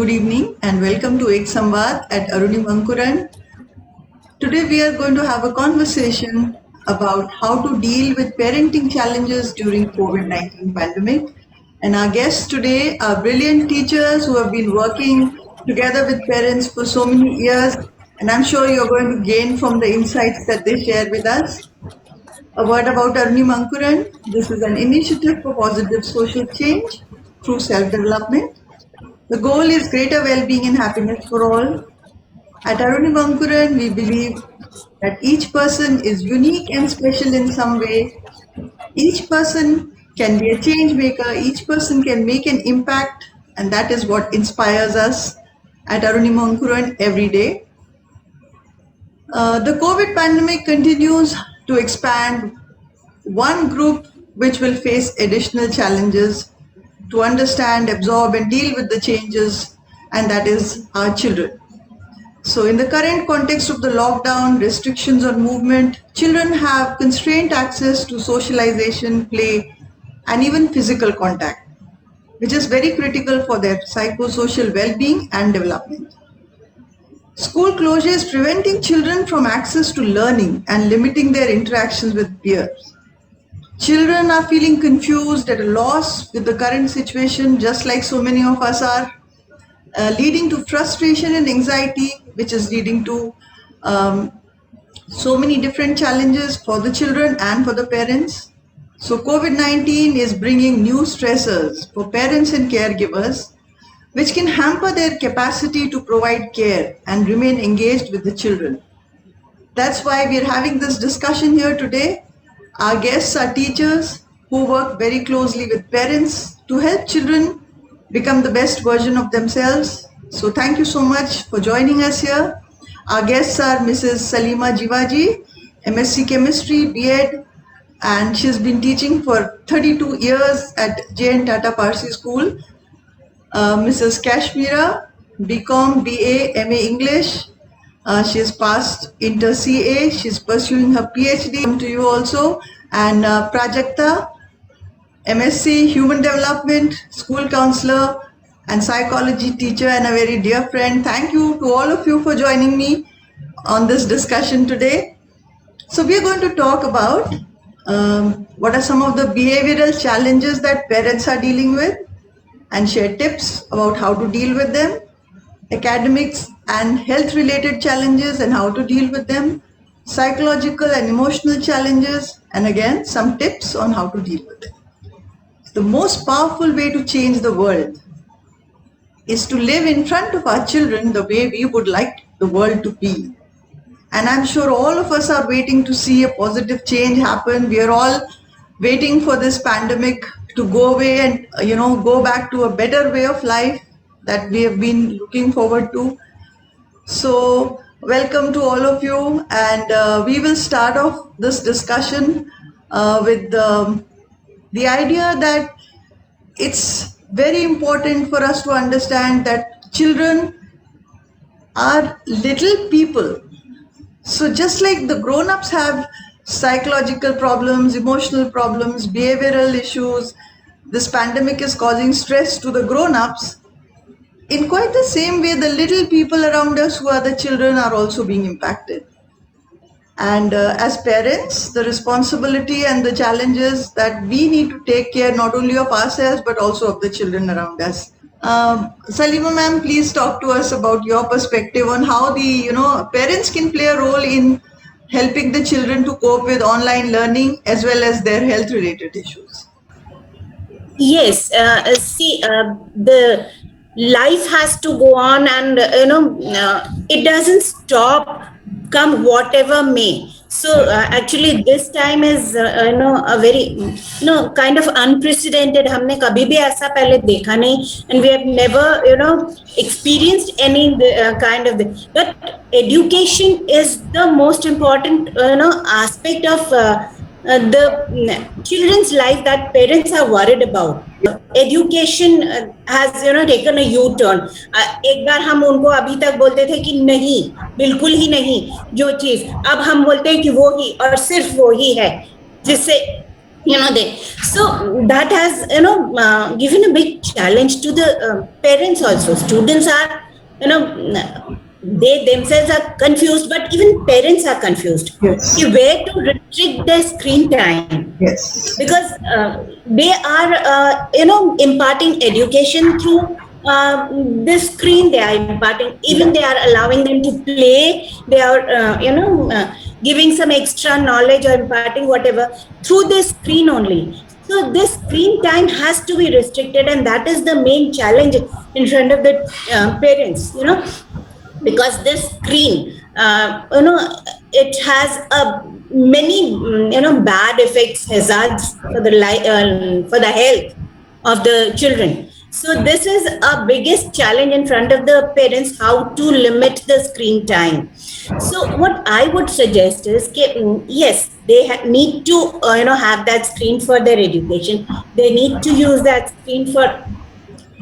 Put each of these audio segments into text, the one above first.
good evening and welcome to Ek Samvad at Aruni Mankuran. Today we are going to have a conversation about how to deal with parenting challenges during COVID-19 pandemic. And our guests today are brilliant teachers who have been working together with parents for so many years. And I'm sure you're going to gain from the insights that they share with us. A word about Aruni Mankuran. This is an initiative for positive social change through self-development. The goal is greater well-being and happiness for all. At Aruni Mankuran, we believe that each person is unique and special in some way. Each person can be a change maker. Each person can make an impact, and that is what inspires us at Aruni Mankuran every day. The COVID pandemic continues to expand. One group which will face additional challenges to understand, absorb, and deal with the changes, and that is our children. So, in the current context of the lockdown, restrictions on movement, children have constrained access to socialization, play, and even physical contact, which is very critical for their psychosocial well being and development. School closure is preventing children from access to learning and limiting their interactions with peers. Children are feeling confused, at a loss with the current situation, just like so many of us are, leading to frustration and anxiety, which is leading to so many different challenges for the children and for the parents. So COVID-19 is bringing new stressors for parents and caregivers, which can hamper their capacity to provide care and remain engaged with the children. That's why we're having this discussion here today. Our guests are teachers who work very closely with parents to help children become the best version of themselves. So thank you so much for joining us here. Our guests are Mrs. Salima Jivaji, MSc Chemistry, B.Ed, and she's been teaching for 32 years at J.N. Tata Parsi School. Mrs. Kashmira, BCom, BA, MA English. She has passed inter CA. She's pursuing her PhD. To you also. And Prajakta, MSc Human Development, school counselor and psychology teacher and a very dear friend. Thank you to all of you for joining me on this discussion today. So we are going to talk about what are some of the behavioral challenges that parents are dealing with and share tips about how to deal with them, academics and health related challenges and how to deal with them, psychological and emotional challenges, and again some tips on how to deal with them. The most powerful way to change the world is to live in front of our children the way we would like the world to be. And I'm sure all of us are waiting to see a positive change happen. We are all waiting for this pandemic to go away and go back to a better way of life that we have been looking forward to. So welcome to all of you, and we will start off this discussion with the idea that it's very important for us to understand that children are little people. So just like the grown-ups have psychological problems, emotional problems, behavioral issues, this pandemic is causing stress to the grown-ups. In quite the same way, the little people around us who are the children are also being impacted. And as parents, the responsibility and the challenges that we need to take care not only of ourselves but also of the children around us. Salima ma'am, please talk to us about your perspective on how the parents can play a role in helping the children to cope with online learning as well as their health related issues. Yes, the life has to go on, and it doesn't stop, come whatever may. So actually, this time is a very kind of unprecedented. हमने कभी भी ऐसा पहले देखा नहीं, and we have never experienced any kind of this. But education is the most important aspect of the children's life that parents are worried about. Education has taken a U-turn. एक बार हम उनको अभी तक बोलते थे कि नहीं, बिल्कुल ही नहीं जो चीज, अब हम बोलते हैं कि वो ही और सिर्फ वो ही है जिससे they so that has given a big challenge to the parents also. Students are, you know they themselves are confused, but even parents are confused Yes. where to restrict their screen time, Yes. because they are imparting education through this screen. They are imparting, even they are allowing them to play, they are giving some extra knowledge or imparting whatever through this screen only. So this screen time has to be restricted, and that is the main challenge in front of the parents, because this screen, it has a many bad effects, hazards for the for the health of the children. So this is a biggest challenge in front of the parents, how to limit the screen time. So what I would suggest is, yes, they need to have that screen for their education. They need to use that screen for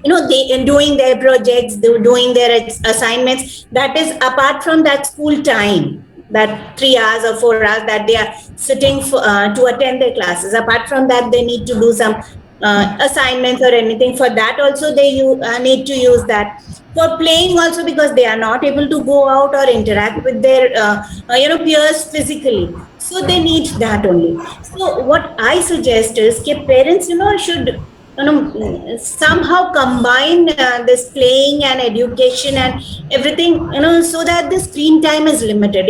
they in doing their projects, they're doing their assignments. That is apart from that school time, that 3 hours or 4 hours that they are sitting for, to attend their classes. Apart from that, they need to do some assignments or anything. For that also they need to use that. For playing also, because they are not able to go out or interact with their peers physically, so they need that only. So what I suggest is that parents should somehow combine this playing and education and everything, so that the screen time is limited.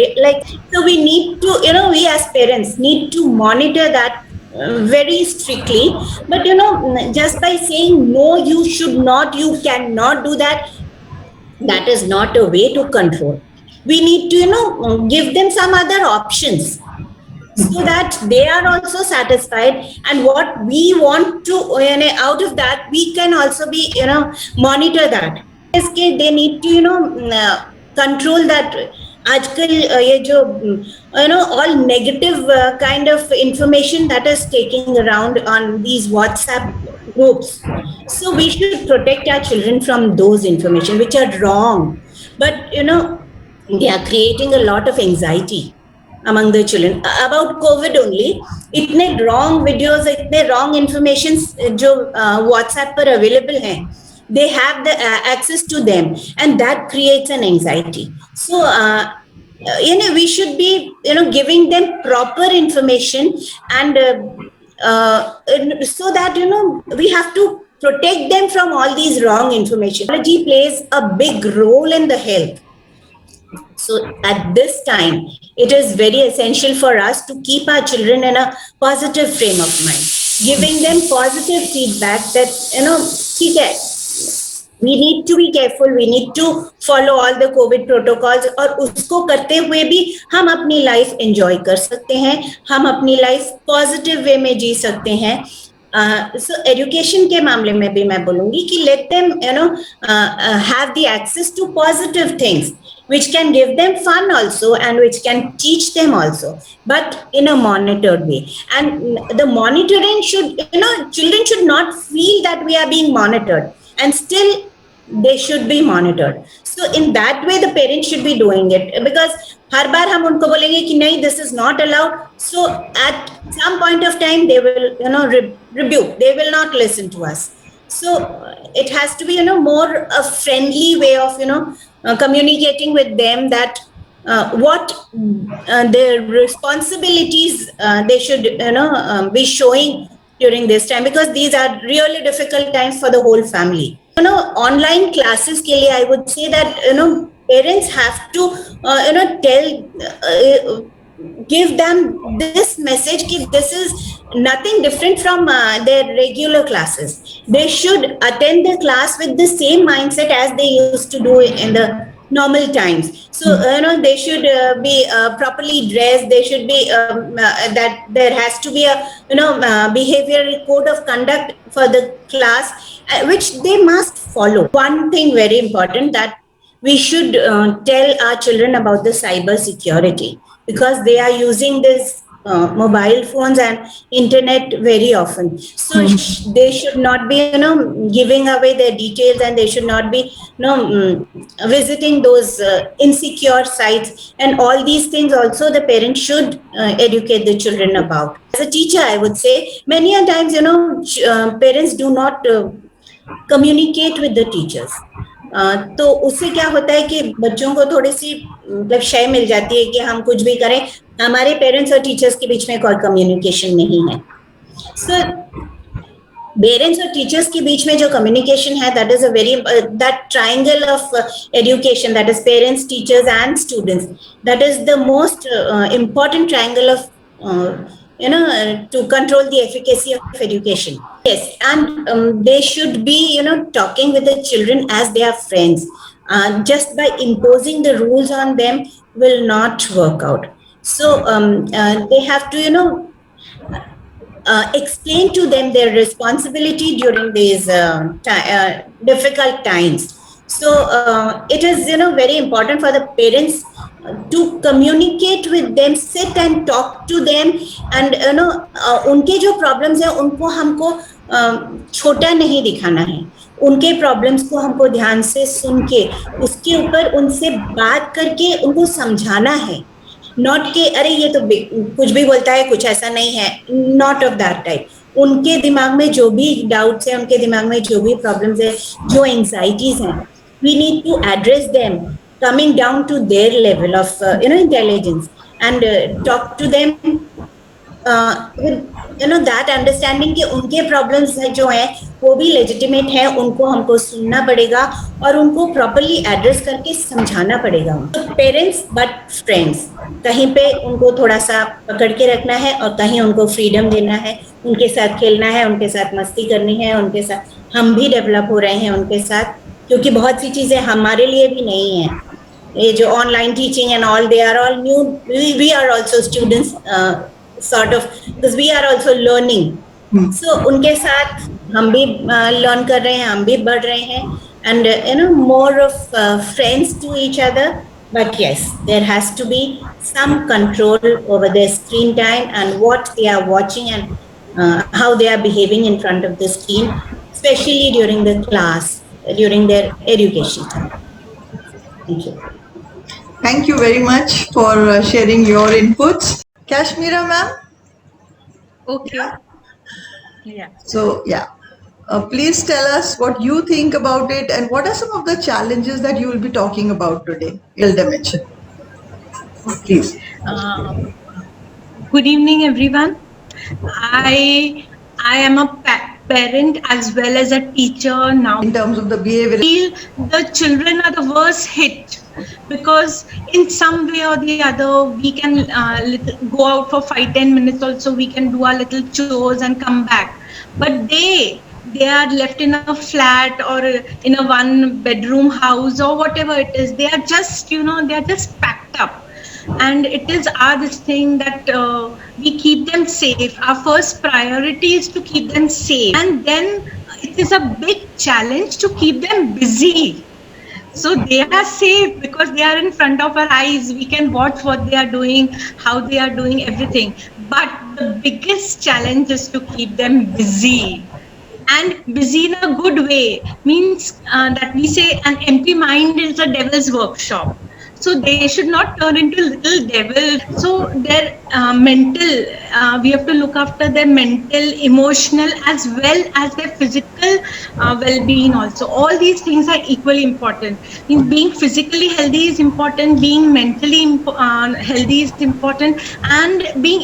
So we need to, we as parents need to monitor that very strictly. But just by saying no, you should not, you cannot do that, that is not a way to control. We need to give them some other options, so that they are also satisfied, and what we want to out of that, we can also be monitor that. This case, they need to control that. आजकल ये जो all negative kind of information that is taking around on these WhatsApp groups, so we should protect our children from those information which are wrong, but they are creating a lot of anxiety among the children about COVID only. इतने wrong videos, इतने wrong information जो WhatsApp पर available हैं, they have the access to them, and that creates an anxiety. So we should be giving them proper information, and so that we have to protect them from all these wrong information. Technology plays a big role in the health. So at this time, it is very essential for us to keep our children in a positive frame of mind, giving them positive feedback that, we need to be careful, we need to follow all the COVID protocols, और उसको करते हुए भी हम अपनी life enjoy कर सकते हैं, हम अपनी life positive way में जी सकते हैं. So education के मामले में भी मैं बोलूंगी कि let them have the access to positive things which can give them fun also, and which can teach them also, but in a monitored way. And the monitoring should, children should not feel that we are being monitored, and still they should be monitored. So in that way the parents should be doing it, because हर बार हम उनको बोलेंगे कि नहीं, this is not allowed, so at some point of time they will rebuke, they will not listen to us. So it has to be more a friendly way of communicating with them, that what their responsibilities they should be showing during this time, because these are really difficult times for the whole family. Online classes ke liye, I would say that parents have to tell give them this message ki this is nothing different from their regular classes. They should attend the class with the same mindset as they used to do in the normal times. So they should be properly dressed, they should be that there has to be a behavioral code of conduct for the class, which they must follow. One thing very important, that we should tell our children about the cyber security, because they are using this mobile phones and internet very often. So they should not be, giving away their details, and they should not be, visiting those insecure sites, and all these things also the parents should educate the children about. As a teacher, I would say many a times, parents do not communicate with the teachers. तो उससे क्या होता है कि बच्चों को थोड़ी सी मतलब शय मिल जाती है कि हम कुछ भी करें, हमारे पेरेंट्स और टीचर्स के बीच में कोई कम्युनिकेशन नहीं है. सो पेरेंट्स और टीचर्स के बीच में जो कम्युनिकेशन है, that is a very, that triangle of education, that is parents, teachers and students, that is the most important triangle of to control the efficacy of education. Yes, and they should be, talking with the children as they are friends. Just by imposing the rules on them will not work out. So they have to, explain to them their responsibility during these difficult times. So it is, very important for the parents to communicate with them, sit and talk to them, and उनके जो problems हैं उनको हमको छोटा नहीं दिखाना है. उनके प्रॉब्लम्स को हमको ध्यान से सुन के उसके ऊपर उनसे बात करके उनको समझाना है. नॉट कि अरे ये तो कुछ भी बोलता है, कुछ ऐसा नहीं है, नॉट ऑफ दैट टाइप. उनके दिमाग में जो भी डाउट्स हैं, उनके दिमाग में जो भी प्रॉब्लम्स है, जो एंजाइटीज हैं, we need to address them coming down to their level of intelligence, and talk to them with that understanding कि उनके problems जो हैं वो भी legitimate है, उनको हमको सुनना पड़ेगा और उनको properly address करके समझाना पड़ेगा. तो parents but friends, कहीं पे उनको थोड़ा सा पकड़ के रखना है और कहीं उनको freedom देना है, उनके साथ खेलना है, उनके साथ मस्ती करनी है, उनके साथ हम भी develop हो रहे हैं उनके साथ, क्योंकि बहुत सी चीजें हमारे लिए भी नहीं है. ये जो online teaching and all, they are all new. We are also students sort of, because we are also learning. So उनके साथ हम भी लर्न कर रहे हैं, हम भी बढ़ रहे हैं, and more of friends to each other. But yes, there has to be some control over their screen time and what they are watching, and how they are behaving in front of the screen, especially during the class, during their education time. Thank you. Thank you very much for sharing your inputs. Kashmira ma'am? Okay. Yeah. So, please tell us what you think about it and what are some of the challenges that you will be talking about today. You'll dimension. Please. Good evening, everyone. I am a parent as well as a teacher now. In terms of the behavior, I feel the children are the worst hit, because in some way or the other we can go out for 5-10 minutes also, we can do our little chores and come back, but they are left in a flat or in a 1-bedroom house or whatever it is. They are just, they are just packed up. And it is this thing that we keep them safe. Our first priority is to keep them safe, and then it is a big challenge to keep them busy. So they are safe because they are in front of our eyes. We can watch what they are doing, how they are doing, everything. But the biggest challenge is to keep them busy. And busy in a good way means that we say an empty mind is a devil's workshop. So they should not turn into little devils. So their mental, we have to look after their mental, emotional, as well as their physical well-being also. All these things are equally important. Being physically healthy is important, being mentally healthy is important, and being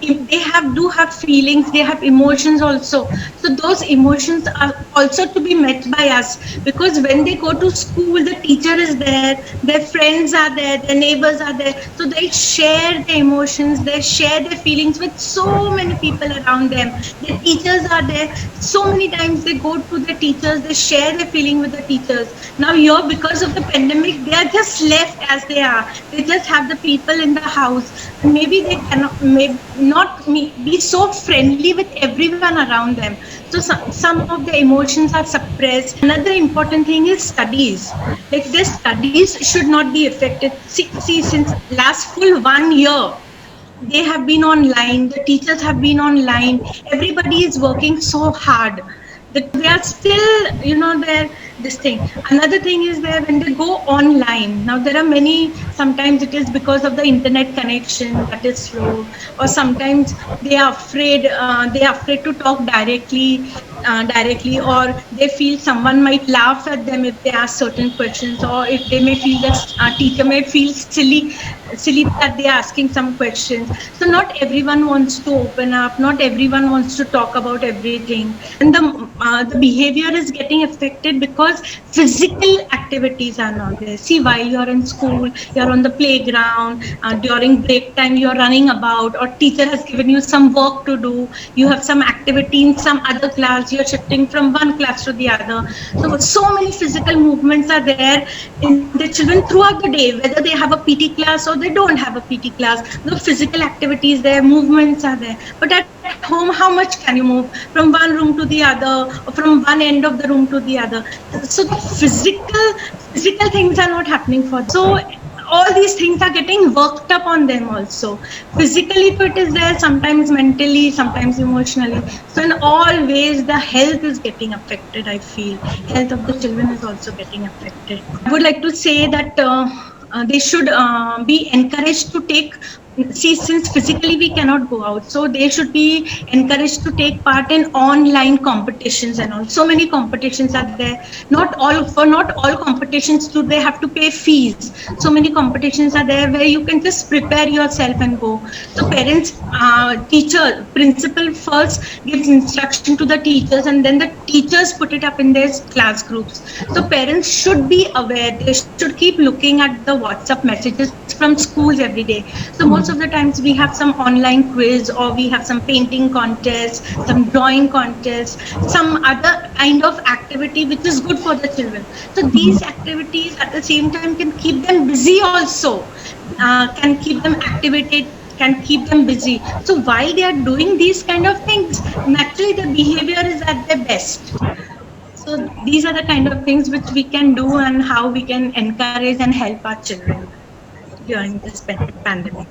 they do have feelings, they have emotions also. So those emotions are also to be met by us, because when they go to school, the teacher is there, their friends are there, their neighbors are there, so they share their emotions, they share their feelings with so many people around them. The teachers are there, so many times they go to the teachers, they share their feeling with the teachers. Now here, because of the pandemic, they are just left as they are. They just have the people in the house. Maybe they cannot, maybe not be so friendly with everyone around them. So some of the emotions are suppressed. Another important thing is studies. Like their studies should not be affected. See, since last full 1 year, they have been online, the teachers have been online, everybody is working so hard that they are still, there, this thing. Another thing is there when they go online. Now there are many, sometimes it is because of the internet connection that is slow, or sometimes they are afraid to talk directly, or they feel someone might laugh at them if they ask certain questions, or if they may feel that teacher may feel silly that they are asking some questions. So not everyone wants to open up, not everyone wants to talk about everything, and the behavior is getting affected because physical activities are not there. See, while you're in school, you're on the playground, during break time you're running about, or teacher has given you some work to do, you have some activity in some other class, you're shifting from one class to the other. So many physical movements are there in the children throughout the day, whether they have a PT class or they don't have a PT class. The physical activities there, movements are there. But at home, how much can you move from one room to the other, or from one end of the room to the other? So the physical things are not happening for them. So all these things are getting worked up on them also. Physically fit is there, sometimes mentally, sometimes emotionally. So in all ways, the health is getting affected, I feel. Health of the children is also getting affected. I would like to say that they should be encouraged to take, see, since physically we cannot go out, so they should be encouraged to take part in online competitions and all. So many competitions are there. Not all competitions do they have to pay fees. So many competitions are there where you can just prepare yourself and go. So parents, teacher, principal first gives instruction to the teachers, and then the teachers put it up in their class groups. So parents should be aware. They should keep looking at the WhatsApp messages from schools every day. So most of the times we have some online quiz, or we have some painting contest, some drawing contest, some other kind of activity which is good for the children. So these activities at the same time can keep them busy also, can keep them activated, can keep them busy. So while they are doing these kind of things, naturally the behavior is at their best. So these are the kind of things which we can do, and how we can encourage and help our children during this pandemic.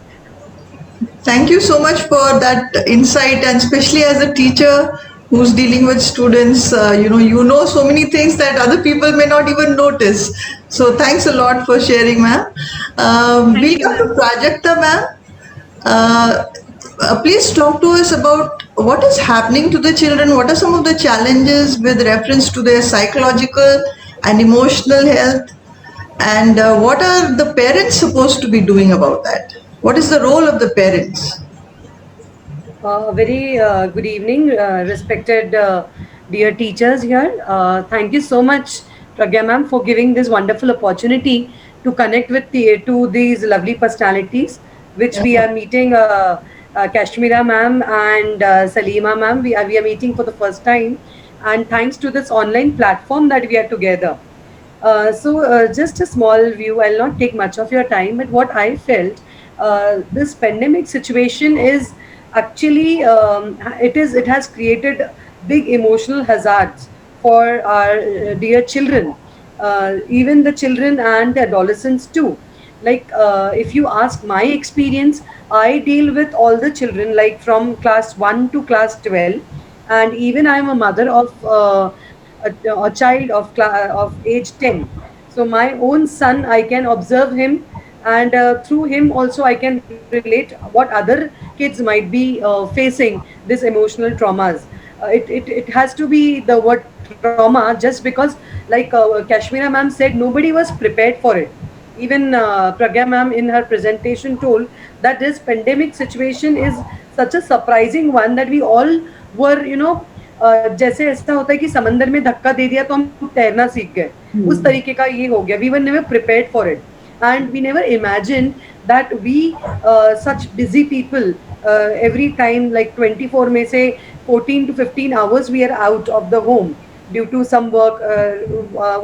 Thank you so much for that insight, and especially as a teacher who's dealing with students, you know so many things that other people may not even notice. So thanks a lot for sharing, ma'am. Thank We'll you, come to ma'am. Prajakta, ma'am. Uh, please talk to us about what is happening to the children. What are some of the challenges with reference to their psychological and emotional health, and what are the parents supposed to be doing about that? What is the role of the parents? Very good evening, respected dear teachers here. Thank you so much, Pragya ma'am, for giving this wonderful opportunity to connect with to these lovely personalities, which we are meeting. Kashmira ma'am and Salima ma'am, we are meeting for the first time, and thanks to this online platform that we are together. Just a small view. I'll not take much of your time, but what I felt, this pandemic situation is actually it has created big emotional hazards for our dear children, even the children and the adolescents too. Like if you ask my experience, I deal with all the children like from class 1 to class 12, and even I'm a mother of a child of of age 10. So my own son, I can observe him, and through him also I can relate what other kids might be facing this emotional traumas. It has to be the word trauma, just because, like Kashmira ma'am said, nobody was prepared for it. Even Pragya ma'am in her presentation told that this pandemic situation is such a surprising one that we all were, जैसे ऐसा होता है कि समंदर में धक्का दे दिया तो हम तैरना सीख गए, उस तरीके का ये हो गया. We were never prepared for it, and we never imagined that we such busy people, every time like 24 में से 14 to 15 hours we are out of the home due to some work,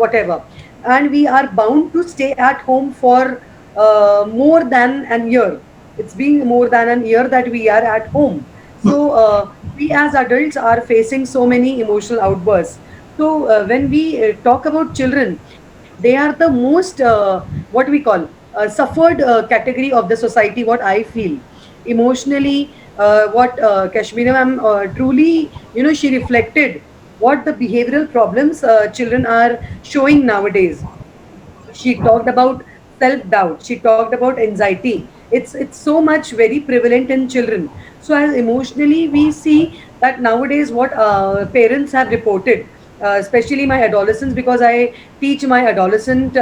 whatever, and we are bound to stay at home for more than an year. It's been more than an year that we are at home. So we as adults are facing so many emotional outbursts. So when we talk about children, they are the most what we call suffered category of the society. What I feel, emotionally, what Kashmira ma'am truly, she reflected what the behavioral problems children are showing nowadays. She talked about self doubt, she talked about anxiety. It's so much very prevalent in children. So as emotionally we see that nowadays what parents have reported, especially my adolescents, because I teach my adolescent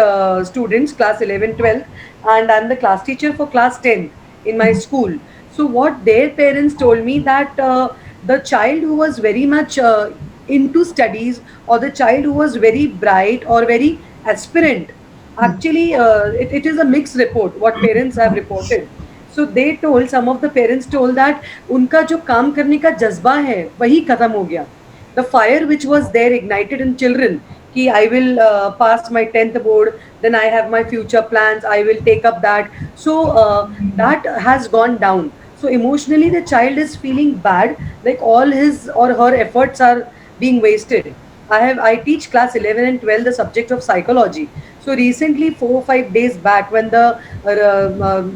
students class 11, 12, and I'm the class teacher for class 10th in my school. So what their parents told me that the child who was very much into studies, or the child who was very bright or very aspirant, actually it is a mixed report what parents have reported. So they told, some of the parents told that उनका जो काम करने का जज्बा है वही खत्म हो गया. The fire which was there ignited in children, कि I will pass my 10th board, then I have my future plans, I will take up that. So that has gone down. So emotionally the child is feeling bad, like all his or her efforts are being wasted. I teach class 11 and 12 the subject of psychology. So recently, 4 or 5 days back, when the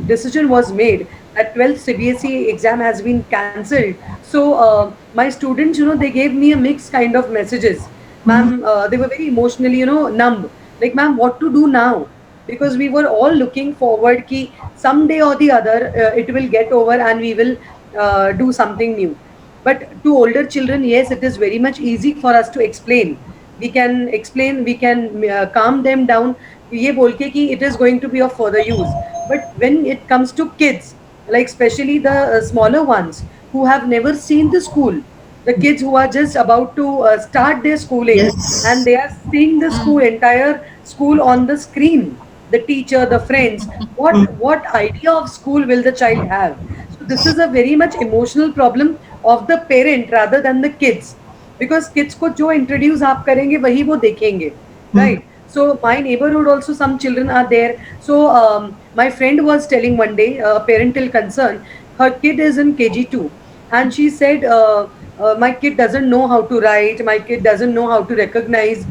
decision was made that 12th CBSE exam has been cancelled, so my students, they gave me a mixed kind of messages. Ma'am, they were very emotionally, numb. Like, ma'am, what to do now? Because we were all looking forward ki someday or the other it will get over and we will do something new. But to older children, yes, it is very much easy for us to explain. We can explain, we can calm them down, ये बोल के कि it is going to be of further use. But when it comes to kids, like especially the smaller ones who have never seen the school, the kids who are just about to start their schooling, and Yes. they are seeing the school, entire school on the screen, the teacher, the friends, what idea of school will the child have? So this is a very much emotional problem of the parent rather than the kids, because kids को जो introduce आप करेंगे वही वो देखेंगे, right? So my neighborhood also some children are there. So my friend was telling one day, parental concern, her kid is in KG2, and she said, my kid doesn't know how to write, my kid doesn't know how to recognize,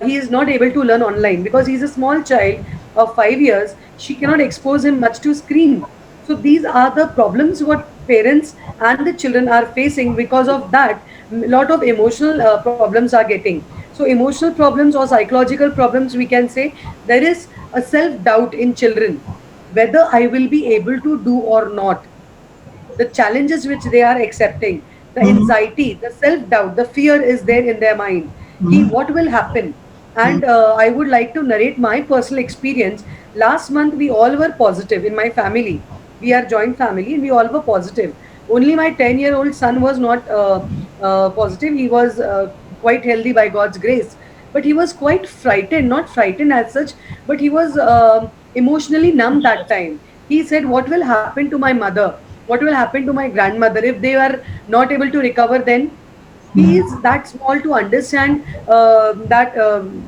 he is not able to learn online because he's a small child of 5 years, she cannot expose him much to screen. So these are the problems what parents and the children are facing. Because of that, lot of emotional problems are getting. So emotional problems or psychological problems, we can say, there is a self doubt in children, whether I will be able to do or not, the challenges which they are accepting, the anxiety, the self doubt, the fear is there in their mind. Ki, what will happen? And I would like to narrate my personal experience. Last month, we all were positive in my family. We are joint family and we all were positive. Only my 10-year-old son was not positive. He was quite healthy by God's grace. But he was quite frightened, not frightened as such, but he was emotionally numb that time. He said, what will happen to my mother? What will happen to my grandmother if they are not able to recover then? He is that small to understand that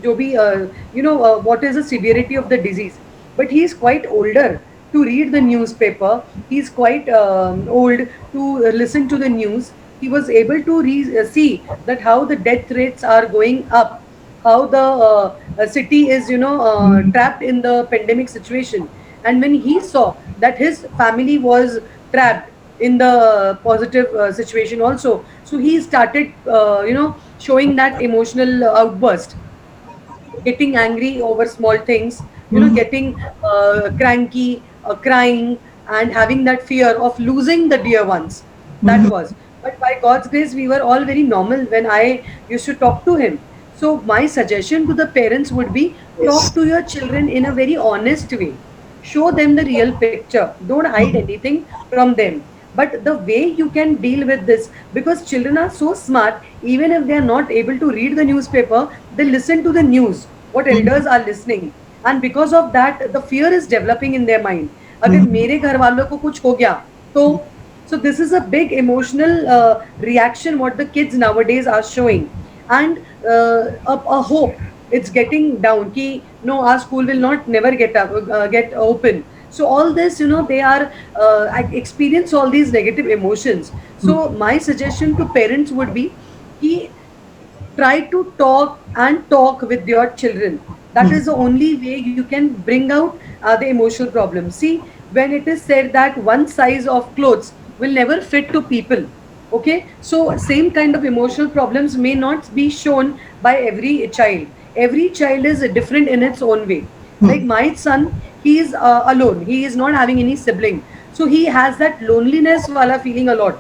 जो भी what is the severity of the disease. But he is quite older to read the newspaper. He is quite old to listen to the news. He was able to see that how the death rates are going up, how the city is trapped in the pandemic situation. And when he saw that his family was trapped in the positive situation also, so he started showing that emotional outburst, getting angry over small things, getting cranky, crying, and having that fear of losing the dear ones. That was. But by God's grace, we were all very normal when I used to talk to him. So, my suggestion to the parents would be, talk Yes. to your children in a very honest way. Show them the real picture. Don't hide anything from them. But the way you can deal with this, because children are so smart, even if they are not able to read the newspaper, they listen to the news, what elders are listening. And because of that, the fear is developing in their mind. अगर मेरे घर वालों को कुछ हो गया तो, so this is a big emotional reaction what the kids nowadays are showing. And a hope, it's getting down ki no, our school will not never get open. So all this, they are experience all these negative emotions. So my suggestion to parents would be ki, try to talk with your children. That is the only way you can bring out the emotional problems. See, when it is said that one size of clothes will never fit to people. Okay, so same kind of emotional problems may not be shown by every child. Every child is different in its own way. Like my son, he is alone, he is not having any sibling, so he has that loneliness wala feeling a lot.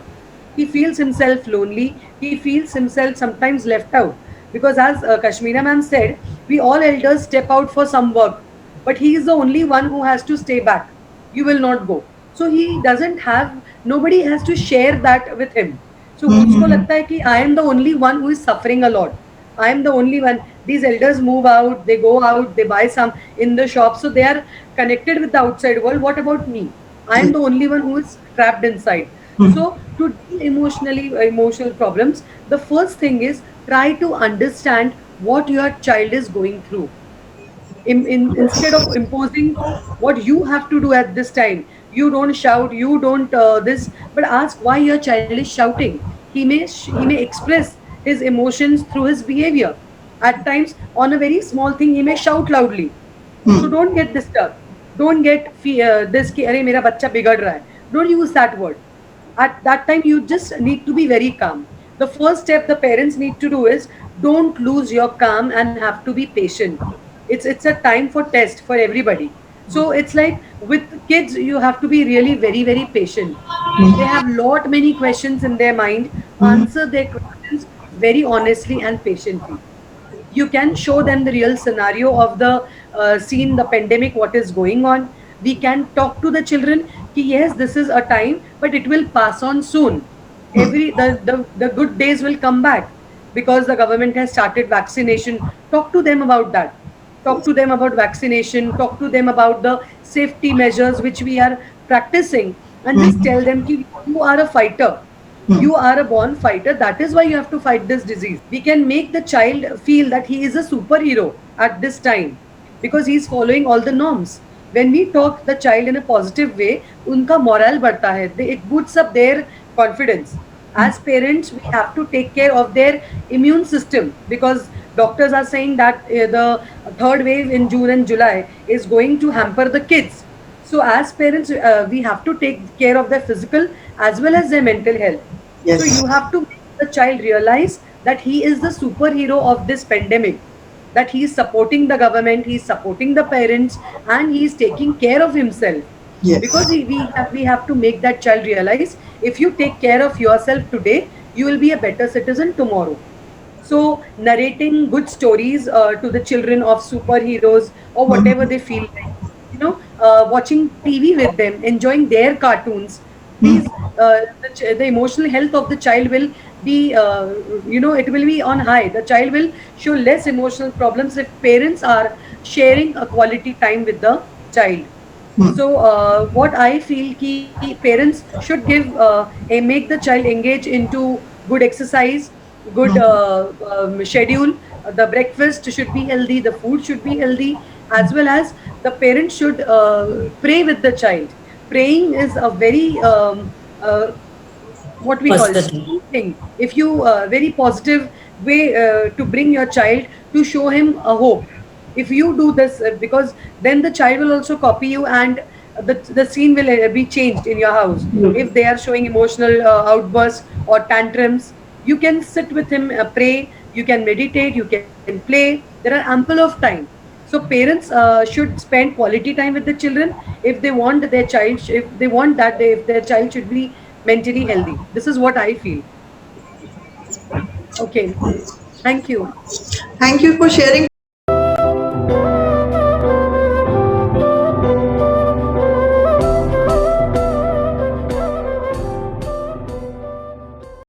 He feels himself lonely, he feels himself sometimes left out, because as Kashmira ma'am said, we all elders step out for some work, but he is the only one who has to stay back. You will not go. So he doesn't have, nobody has to share that with him. So usko lagta hai ki I am the only one who is suffering a lot. I am the only one. These elders move out, they go out, they buy some in the shop, so they are connected with the outside world. What about me? I am the only one who is trapped inside. So to deal emotional problems, the first thing is try to understand what your child is going through. Instead of imposing what you have to do at this time, you don't shout, you don't this, but ask why your child is shouting. He may express his emotions through his behavior. At times, on a very small thing, he may shout loudly. So don't get disturbed. Don't get this ki अरे मेरा बच्चा बिगड़ रहा है. Don't use that word. At that time, you just need to be very calm. The first step the parents need to do is don't lose your calm and have to be patient. It's a time for test for everybody. So it's like with kids, you have to be really very patient. They have lot many questions in their mind. Answer their questions very honestly and patiently. You can show them the real scenario of the scene, the pandemic, what is going on. We can talk to the children ki yes, this is a time, but it will pass on soon. The good days will come back, because the government has started vaccination. Talk to them about that. Talk to them about vaccination. Talk to them about the safety measures which we are practicing, and just tell them ki you are a fighter. You are a born fighter. That is why you have to fight this disease. We can make the child feel that he is a superhero at this time, because he is following all the norms. When we talk the child in a positive way, unka morale बढ़ता है. It boosts up their confidence. As parents, we have to take care of their immune system, because doctors are saying that the third wave in June and July is going to hamper the kids. So as parents, we have to take care of their physical as well as their mental health. So Yes. you have to make the child realize that he is the superhero of this pandemic, that he is supporting the government, he is supporting the parents, and he is taking care of himself. Because Yes. we have to make that child realize, if you take care of yourself today, you will be a better citizen tomorrow. So, narrating good stories to the children of superheroes or whatever they feel like, watching TV with them, enjoying their cartoons. These the emotional health of the child will be, it will be on high. The child will show less emotional problems if parents are sharing a quality time with the child. So, what I feel ki parents should give make the child engage into good exercise, good schedule. The breakfast should be healthy, the food should be healthy, as well as the parents should pray with the child. Praying is a very what we call Positive. strong thing. If you very positive way to bring your child, to show him a hope. If you do this, because then the child will also copy you, and the scene will be changed in your house. If they are showing emotional outbursts or tantrums, you can sit with him, pray, you can meditate, you can play. There are ample of time. So parents should spend quality time with the children if they want their child, if they want that if their child should be mentally healthy. This is what I feel. Okay, thank you. Thank you for sharing